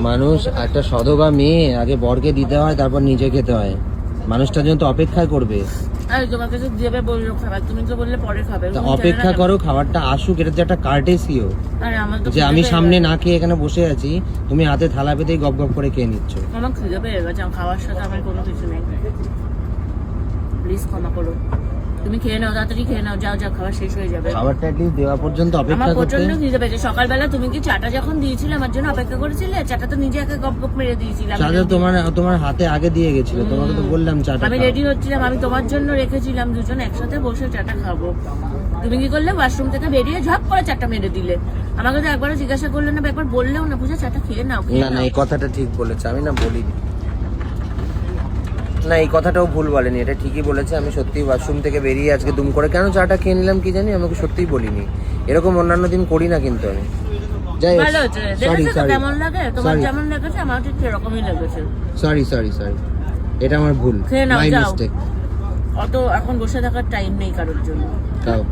মানুষ একটা সধবা মেয়ে আগে বরকে দিতে হয়, তারপর নিজে খেতে হয়। মানুষটার জন্য তো অপেক্ষা করবে। আরে তোমার কাছে দেবে বললো খাবার, তুমি তো বললে পরে খাবে। তা অপেক্ষা করো, খাবারটা আসুক, এটা তো একটা কার্টেসিও। আরে আমার তো যে আমি সামনে না খেয়ে এখানে বসে আছি, তুমি হাতে থালা পেতেই গপ গপ করে খেয়ে নিচ্ছ। আমার খিদে পেয়ে গেছে, খাওয়ার সাথে আমার কোনো কিছু নেই। প্লিজ ক্ষমা করো, তুমি খেয়ে নাও, তাড়াতাড়ি খেয়ে নাও, যাও যাও, খাবার শেষ হয়ে যাবে। খাবারটা অ্যাটলিস্ট দেওয়া পর্যন্ত আমার অপেক্ষা করতে। প্রচন্ড খিদে পেয়েছে। সকালবেলা তুমি কি চাটা যখন দিয়েছিলে আমার জন্য অপেক্ষা করেছিলে? চাটা তো নিজে একা গপ গপ মেরে দিয়েছিলাম। চাটা তোমার হাতে আগে দিয়ে গেছিল, তোমাকে তো বললাম চাটা। আমি রেডি হচ্ছিলাম, আমি তোমার জন্য রেখেছিলাম দুজন একসাথে বসে চাটা খাবো। তুমি কি করলে, ওয়াশরুম থেকে বেরিয়ে ঝপ করে চাটা মেরে দিলে। আমাকে তো একবারও জিজ্ঞাসা করলে না, একবার বললেও না, বুঝে চাটা খেয়ে নাও। না না, এই কথাটা ঠিক বলেছে, আমি না বলিনি। না, এই কথাটাও ভুল বলেনি, এটা ঠিকই বলেছে। আমি সত্যি ওয়াশরুম থেকে বেরিয়ে আজকে দুম করে কেন চাটা খেয়ে নিলাম কি জানি, আমাকে সত্যিই বলিনি। এরকম অন্যান্য দিন করি না কিন্তু আমি। যাই হোক, ভালো হচ্ছে। সরি দেখেছো তো সরি কেমন লাগে? তোমার যেমন লেগেছে আমার ঠিক সেরকমই লেগেছে। সরি সরি সরি, এটা আমার ভুল, খেয়ে নাও, মাই যাও। মিস্টেক। অত এখন বসে থাকার টাইম নেই কারোর জন্য। খাও।